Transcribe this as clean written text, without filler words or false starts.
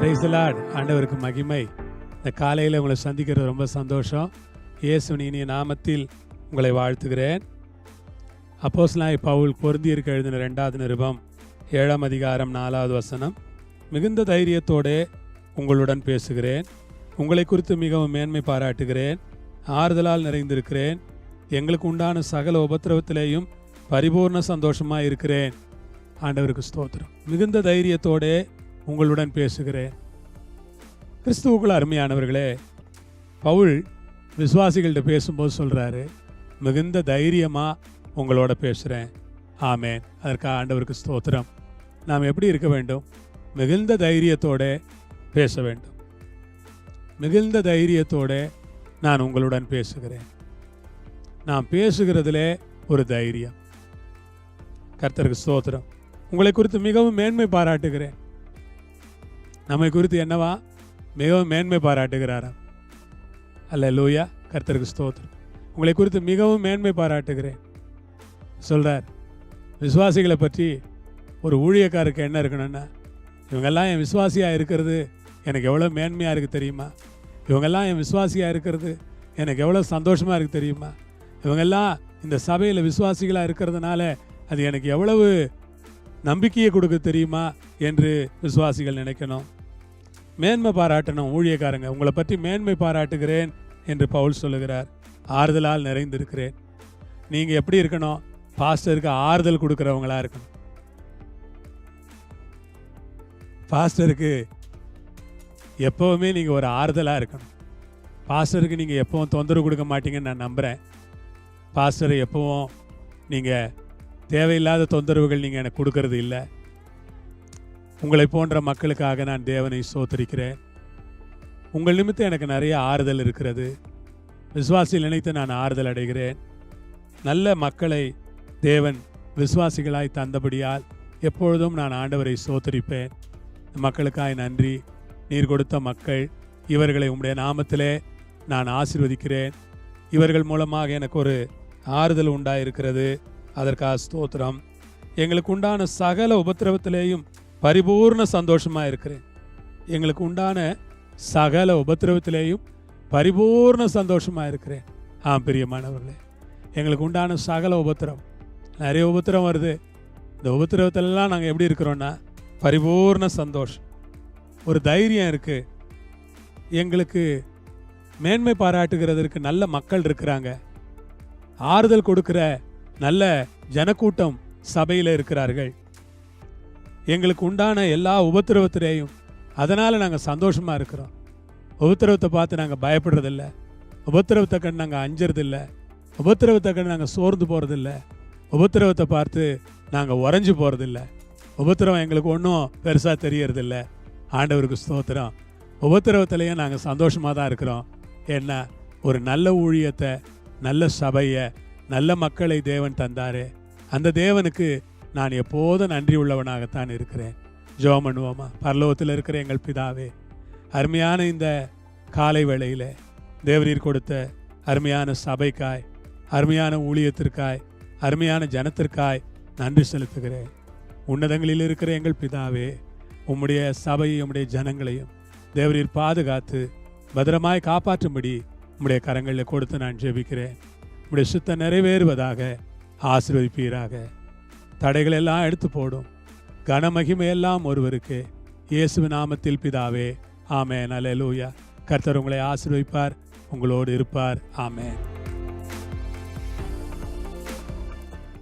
Praise the Lord. ஆண்டவருக்கு மகிமை. இந்த காலையில் உங்களை சந்திக்கிறது ரொம்ப சந்தோஷம். இயேசுவின் இனிய நாமத்தில் உங்களை வாழ்த்துகிறேன். அப்போஸ்தலனாகிய பவுல் கொரிந்தியருக்கு எழுதின 2வது நிருபம் 7ஆம் அதிகாரம் 4வது வசனம். மிகுந்த தைரியத்தோடே உங்களுடன் பேசுகிறேன், உங்களை குறித்து மிகவும் மேன்மை பாராட்டுகிறேன், ஆறுதலால் நிறைந்திருக்கிறேன், எங்களுக்கு உண்டான சகல உபத்திரவத்திலேயும் பரிபூர்ண சந்தோஷமாக இருக்கிறேன். ஆண்டவருக்கு ஸ்தோத்திரம். மிகுந்த தைரியத்தோடே உங்களுடன் பேசுகிறேன். கிறிஸ்துவுக்குள் அருமையானவர்களே, பவுல் விசுவாசிகள்கிட்ட பேசும்போது சொல்கிறாரு, மிகுந்த தைரியமாக உங்களோட பேசுகிறேன். ஆமேன். அதற்காக ஆண்டவருக்கு ஸ்தோத்திரம். நாம் எப்படி இருக்க வேண்டும்? மிகுந்த தைரியத்தோடு பேச வேண்டும். மிகுந்த தைரியத்தோடு நான் உங்களுடன் பேசுகிறேன். நான் பேசுகிறதிலே ஒரு தைரியம். கர்த்தருக்கு ஸ்தோத்திரம். உங்களை குறித்து மிகவும் மேன்மை பாராட்டுகிறேன். நம்மை குறித்து என்னவா? மிகவும் மேன்மை பாராட்டுகிறாராம். அல்லேலூயா. கர்த்தருக்கு ஸ்தோத்திரம். உங்களை குறித்து மிகவும் மேன்மை பாராட்டுகிறேன் சொல்கிறார். விசுவாசிகளை பற்றி ஒரு ஊழியக்காருக்கு என்ன இருக்கணும்னா, இவங்கெல்லாம் என் விசுவாசியாக இருக்கிறது எனக்கு எவ்வளோ மேன்மையாக இருக்குது தெரியுமா? இவங்கெல்லாம் என் விசுவாசியாக இருக்கிறது எனக்கு எவ்வளோ சந்தோஷமாக இருக்குது தெரியுமா? இவங்கெல்லாம் இந்த சபையில் விசுவாசிகளாக இருக்கிறதுனால அது எனக்கு எவ்வளவு நம்பிக்கையை கொடுக்க தெரியுமா என்று விசுவாசிகள் நினைக்கணும். மேன்மை பாராட்டணும். ஊழியக்காரங்க, உங்களை பற்றி மேன்மை பாராட்டுகிறேன் என்று பவுல் சொல்லுகிறார். ஆறுதலால் நிறைந்திருக்கிறேன். நீங்கள் எப்படி இருக்கணும்? பாஸ்டருக்கு ஆறுதல் கொடுக்குறவங்களா இருக்கணும். பாஸ்டருக்கு எப்போவுமே நீங்கள் ஒரு ஆறுதலாக இருக்கணும். பாஸ்டருக்கு நீங்கள் எப்பவும் தொந்தரவு கொடுக்க மாட்டீங்கன்னு நான் நம்புகிறேன். பாஸ்டரை எப்பவும் நீங்கள் தேவையில்லாத தொந்தரவுகள் நீங்கள் எனக்கு கொடுக்கறது இல்லை. உங்களை போன்ற மக்களுக்காக நான் தேவனை ஸ்தோத்திரிக்கிறேன். உங்கள் நிமித்தம் எனக்கு நிறைய ஆறுதல் இருக்கிறது. விசுவாசிகள் நினைத்து நான் ஆறுதல் அடைகிறேன். நல்ல மக்களை தேவன் விசுவாசிகளாய் தந்தபடியால் எப்பொழுதும் நான் ஆண்டவரை ஸ்தோத்திரிப்பேன். மக்களுக்காய் நன்றி. நீர் கொடுத்த மக்கள், இவர்களை உம்முடைய நாமத்திலே நான் ஆசீர்வதிக்கிறேன். இவர்கள் மூலமாக எனக்கு ஒரு ஆறுதல் உண்டாயிருக்கிறது. அதற்காக ஸ்தோத்திரம். எங்களுக்கு உண்டான சகல உபத்திரவத்திலேயும் பரிபூர்ண சந்தோஷமாக இருக்கிறேன். எங்களுக்கு உண்டான சகல உபத்திரவத்திலேயும் பரிபூர்ண சந்தோஷமாக இருக்கிறேன். பிரியமானவர்களே, எங்களுக்கு உண்டான சகல உபத்திரம், நிறைய உபத்திரம் வருது. இந்த உபத்திரவத்திலெல்லாம் நாங்கள் எப்படி இருக்கிறோன்னா பரிபூர்ண சந்தோஷம், ஒரு தைரியம் இருக்குது. எங்களுக்கு மேன்மை பாராட்டுகிறதற்கு நல்ல மக்கள் இருக்கிறாங்க. ஆறுதல் கொடுக்கிற நல்ல ஜனக்கூட்டம் சபையில் இருக்கிறார்கள். எங்களுக்கு உண்டான எல்லா உபத்திரவத்திலேயும் அதனால் நாங்கள் சந்தோஷமாக இருக்கிறோம். உபத்திரவத்தை பார்த்து நாங்கள் பயப்படுறதில்ல. உபத்திரவத்தை கண்டு நாங்கள் அஞ்சறதில்ல. உபத்திரவத்தை கண்டு நாங்கள் சோர்ந்து போகிறதில்ல. உபத்திரவத்தை பார்த்து நாங்கள் உறைஞ்சி போகிறதில்ல. உபத்திரவம் எங்களுக்கு ஒன்றும் பெருசாக தெரியறதில்ல. ஆண்டவருக்கு ஸ்தோத்திரம். உபத்திரவத்திலையும் நாங்கள் சந்தோஷமாக தான் இருக்கிறோம். ஏன்னா ஒரு நல்ல ஊழியத்தை, நல்ல சபையை, நல்ல மக்களை தேவன் தந்தார். அந்த தேவனுக்கு நான் எப்போதும் நன்றி உள்ளவனாகத்தான் இருக்கிறேன். ஜெபம் பண்ணுவோமா? பரலோகத்தில் இருக்கிற எங்கள் பிதாவே, அருமையான இந்த காலை வேளையில் தேவரீர் கொடுத்த அருமையான சபைக்காய், அருமையான ஊழியத்திற்காய், அருமையான ஜனத்திற்காய் நன்றி செலுத்துகிறேன். உன்னதங்களில் இருக்கிற எங்கள் பிதாவே, உம்முடைய சபையும் உம்முடைய ஜனங்களையும் தேவரீர் பாதுகாத்து பத்திரமாய் காப்பாற்றும்படி உம்முடைய கரங்களில் கொடுத்து நான் ஜெபிக்கிறேன். உம்முடைய சித்தம் நிறைவேறுவதாக ஆசீர்வதிப்பீராக. தடைகள் எல்லாம் எடுத்து போடும். கனமகிமையெல்லாம் ஒருவருக்கு. இயேசுவின் நாமத்தில் பிதாவே, ஆமென். அல்லேலூயா. கர்த்தர் உங்களை ஆசீர்வதிப்பார், உங்களோடு இருப்பார். ஆமென்.